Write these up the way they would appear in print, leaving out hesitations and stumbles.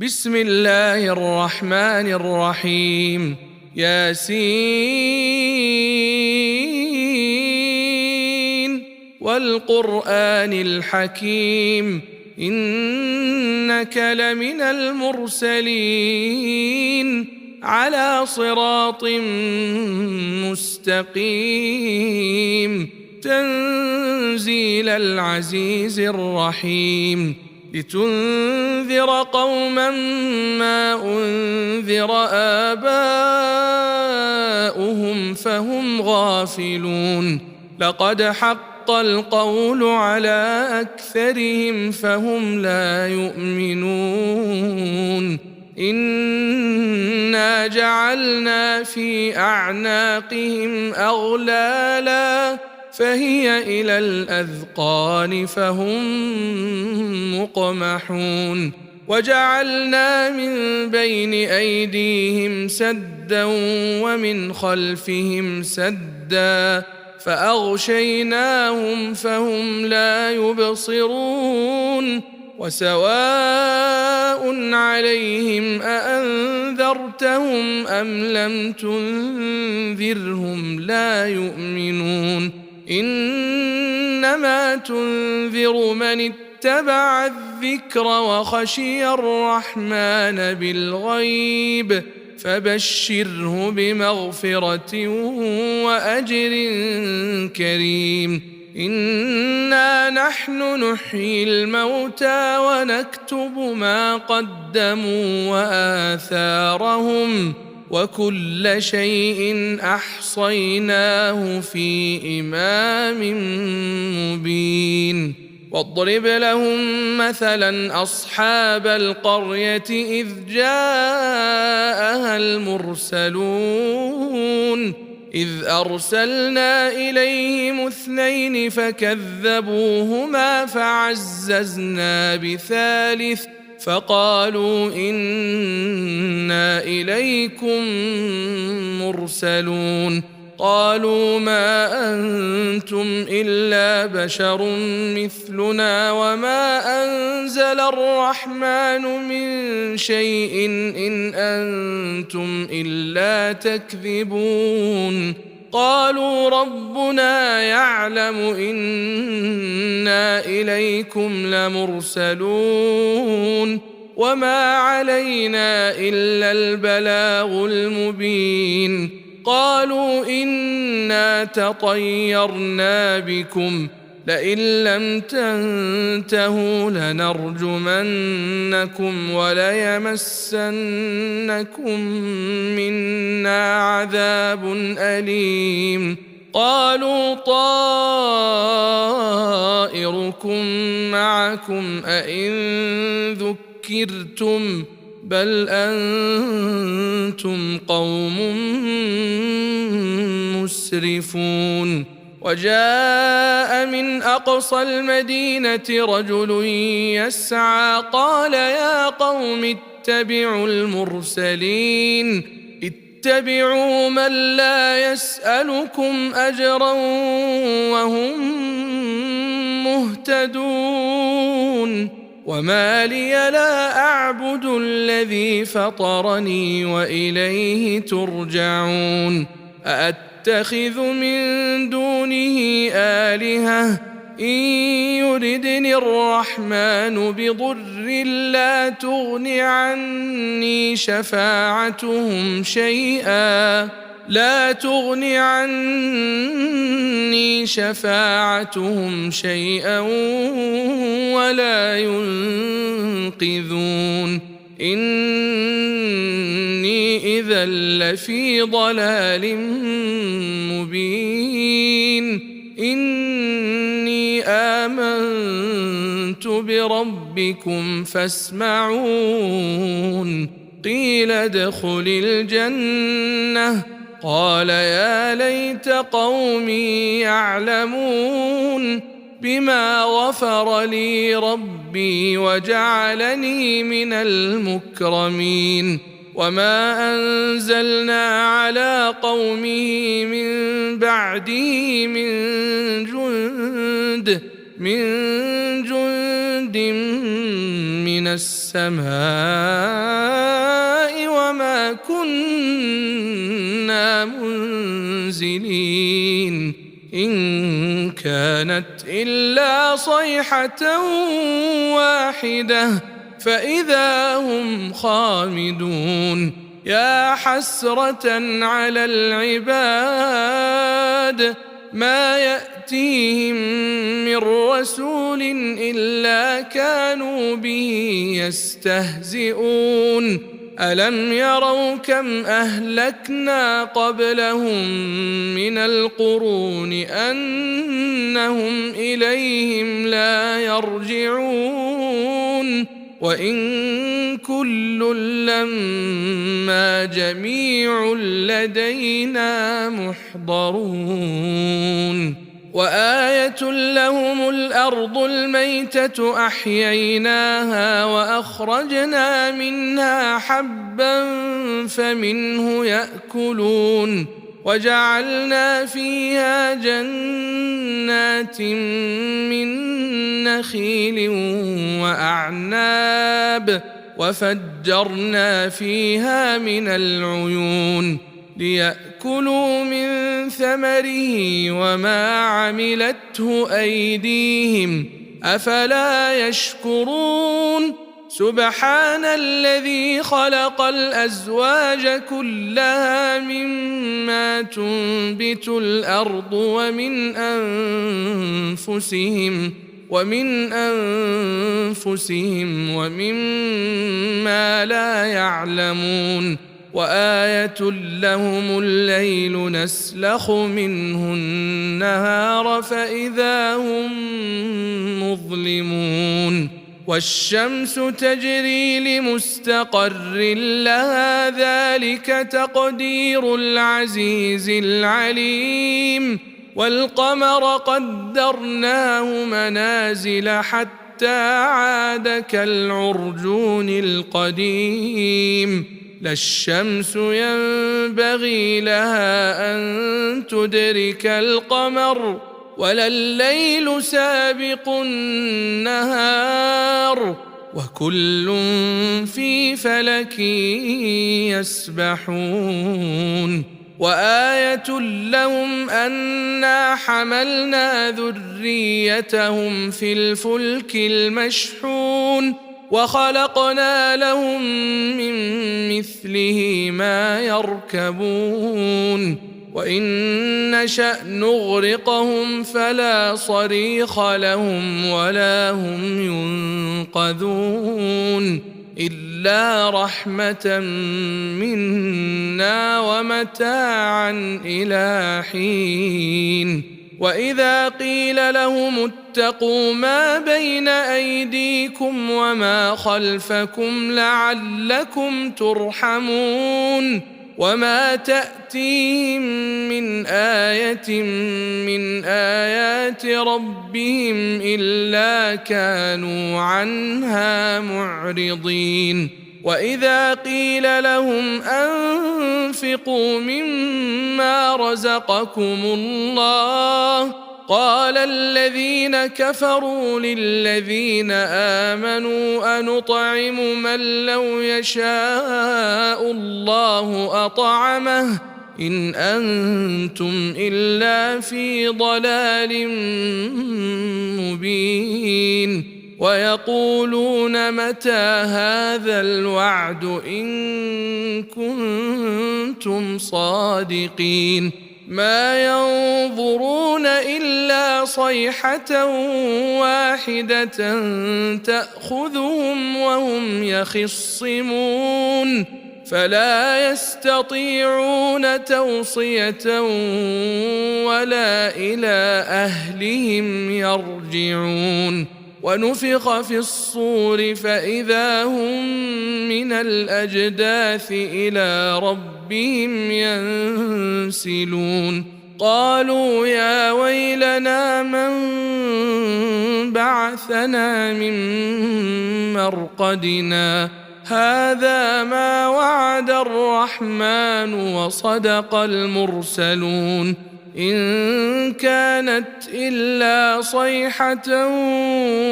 بسم الله الرحمن الرحيم. ياسين والقرآن الحكيم إنك لمن المرسلين على صراط مستقيم تنزيل العزيز الرحيم لتنذر قوما ما أنذر آباؤهم فهم غافلون لقد حق القول على أكثرهم فهم لا يؤمنون إنا جعلنا في أعناقهم أغلالا فهي إلى الأذقان فهم مقمحون وجعلنا من بين أيديهم سدا ومن خلفهم سدا فأغشيناهم فهم لا يبصرون وسواء عليهم أأنذرتهم أم لم تنذرهم لا يؤمنون إنما تنذر من اتبع الذكر وخشي الرحمن بالغيب فبشره بمغفرة وأجر كريم إنا نحن نحيي الموتى ونكتب ما قدموا وآثارهم وكل شيء أحصيناه في إمام مبين واضرب لهم مثلا أصحاب القرية إذ جاءها المرسلون إذ أرسلنا إليهم 2 فكذبوهما فعززنا بثالث فقالوا إنا إليكم مرسلون قالوا ما أنتم إلا بشر مثلنا وما أنزل الرحمن من شيء إن أنتم إلا تكذبون قالوا ربنا يعلم إنا إليكم لمرسلون وما علينا إلا البلاغ المبين قالوا إنا تطيرنا بكم لئن لم تنتهوا لنرجمنكم وليمسنكم منا عذاب أليم قالوا طائركم معكم أئن ذكرتم بل أنتم قوم مسرفون وجاء من أقصى المدينة رجل يسعى قال يا قوم اتبعوا المرسلين اتبعوا من لا يسألكم أجرا وهم مهتدون وما لي لا أعبد الذي فطرني وإليه ترجعون أأتخذ من دونه آلهة إن يردني الرحمن بضر لا تغن عني شفاعتهم شيئا ولا ينقذون إني إذا لفي ضلال مبين إني آمنت بربكم فاسمعون قيل ادخل الجنة قال يا ليت قومي يعلمون بما غفر لي ربي وجعلني من المكرمين وما أنزلنا على قومه من بعده من جند من السماء وما كنا منزلين إن كانت إلا صيحة واحدة فإذا هم خامدون يا حسرة على العباد ما يأتيهم من رسول إلا كانوا به يستهزئون ألم يروا كم أهلكنا قبلهم من القرون أنهم إليهم لا يرجعون وإن كل لما جميع لدينا محضرون وآية لهم الأرض الميتة أحييناها وأخرجنا منها حبا فمنه يأكلون وجعلنا فيها جنات من نخيل وأعناب وفجرنا فيها من العيون ليأكلوا من ثمره وما عملته أيديهم أفلا يشكرون سبحان الذي خلق الأزواج كلها مما تنبت الأرض ومن أنفسهم ومما لا يعلمون وآية لهم الليل نسلخ منه النهار فإذا هم مظلمون والشمس تجري لمستقر لها ذلك تقدير العزيز العليم والقمر قدرناه منازل حتى عاد كالعرجون القديم لا الشمس ينبغي لها أن تدرك القمر ولا الليل سابق النهار وكل في فلك يسبحون وآية لهم أنا حملنا ذريتهم في الفلك المشحون وخلقنا لهم من مثله ما يركبون وإن نشأ نغرقهم فلا صريخ لهم ولا هم ينقذون إلا رحمة منا ومتاعا إلى حين وإذا قيل لهم اتقوا ما بين أيديكم وما خلفكم لعلكم ترحمون وما تأتيهم من آية من آيات ربهم إلا كانوا عنها معرضين وإذا قيل لهم أنفقوا مما رزقكم الله قال الذين كفروا للذين آمنوا أنطعم من لو يشاء الله أطعمه إن أنتم إلا في ضلال مبين ويقولون متى هذا الوعد إن كنتم صادقين ما ينظرون إلا صيحة واحدة تأخذهم وهم يخصمون فلا يستطيعون توصية ولا إلى أهلهم يرجعون ونفخ في الصور فإذا هم من الأجداث إلى ربهم ينسلون قالوا يا ويلنا من بعثنا من مرقدنا هذا ما وعد الرحمن وصدق المرسلون إن كانت إلا صيحة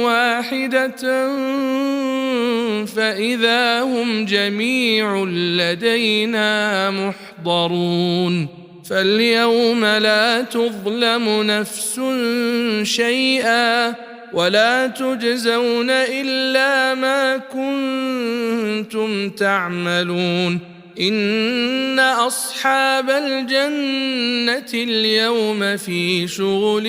واحدة فإذا هم جميع لدينا محضرون فاليوم لا تظلم نفس شيئا ولا تجزون إلا ما كنتم تعملون إن أصحاب الجنة اليوم في شغل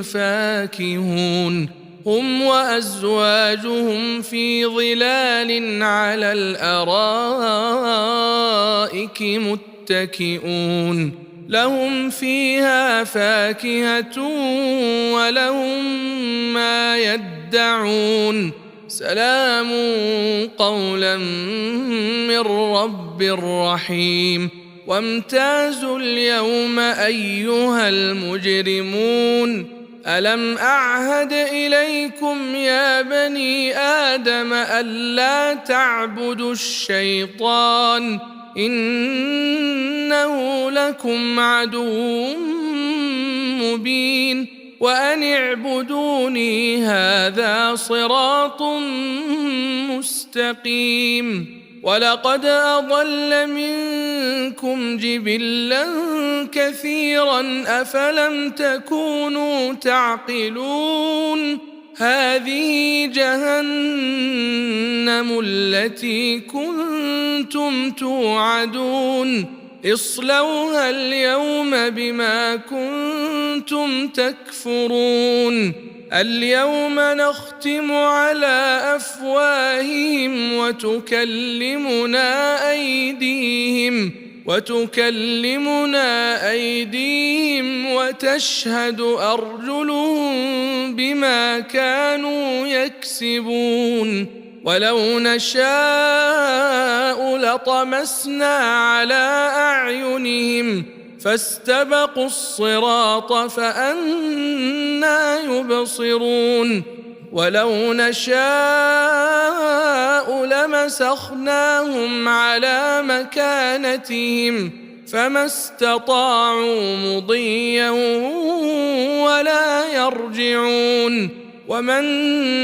فاكهون هم وأزواجهم في ظلال على الأرائك متكئون لهم فيها فاكهة ولهم ما يدعون سلام قولا من رب رحيم وامتازوا اليوم أيها المجرمون ألم أعهد إليكم يا بني آدم ألا تعبدوا الشيطان إنه لكم عدو مبين وأن اعبدوني هذا صراط مستقيم ولقد أضل منكم جبلا كثيرا أفلم تكونوا تعقلون هذه جهنم التي كنتم توعدون اصلوها اليوم بما كنتم تكفرون اليوم نختم على أفواههم وتكلمنا أيديهم وتشهد أرجلهم بما كانوا يكسبون ولو نشاء لطمسنا على أعينهم فاستبقوا الصراط فأنى يبصرون ولو نشاء لمسخناهم على مكانتهم فما استطاعوا مضيا ولا يرجعون ومن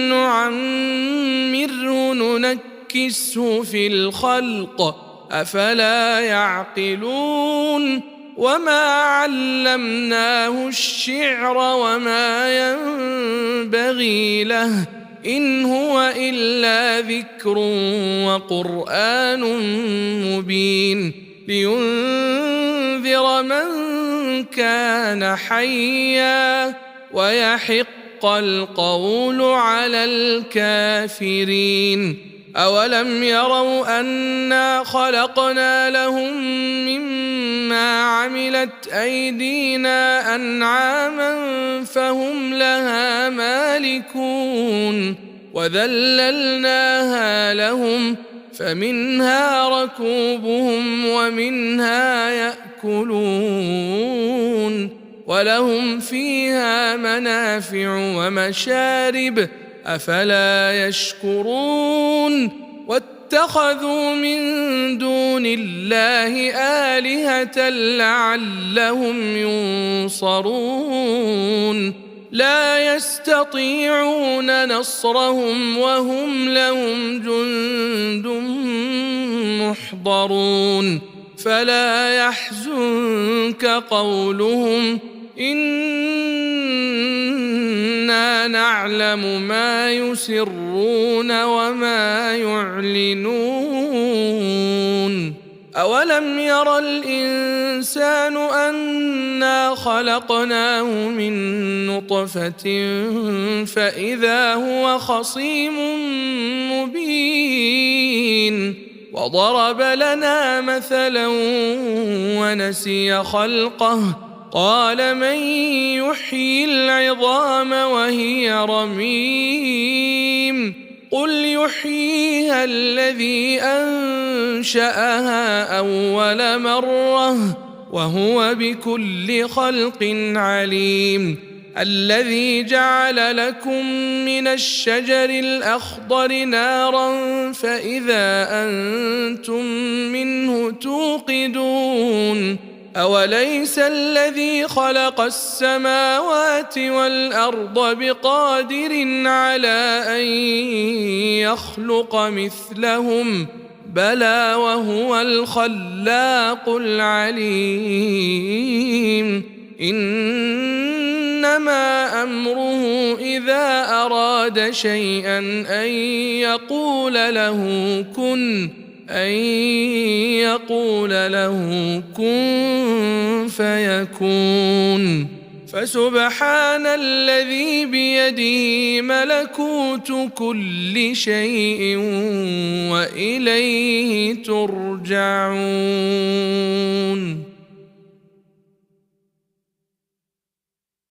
نعمره ننكسه في الخلق أفلا يعقلون وما علمناه الشعر وما ينبغي له إن هو إلا ذكر وقرآن مبين لينذر من كان حيا ويحق القول على الكافرين أولم يروا أنا خلقنا لهم مما عملت أيدينا أنعاما فهم لها مالكون وذللناها لهم فمنها ركوبهم ومنها يأكلون ولهم فيها منافع ومشارب أفلا يشكرون واتخذوا من دون الله آلهة لعلهم ينصرون لا يستطيعون نصرهم وهم لهم جند محضرون فلا يحزنك قولهم إنا نعلم ما يسرون وما يعلنون أولم ير الإنسان أنا خلقناه من نطفة فإذا هو خصيم مبين وضرب لنا مثلا ونسي خلقه قال من يحيي العظام وهي رميم قل يحييها الذي أنشأها أول مرة وهو بكل خلق عليم الذي جعل لكم من الشجر الأخضر نارا فإذا أنتم منه توقدون أوليس الذي خلق السماوات والأرض بقادر على أن يخلق مثلهم بلى وهو الخلاق العليم إنما أمره إذا أراد شيئا أن يقول له كن فيكون فسبحان الذي بيده ملكوت كل شيء وإليه ترجعون.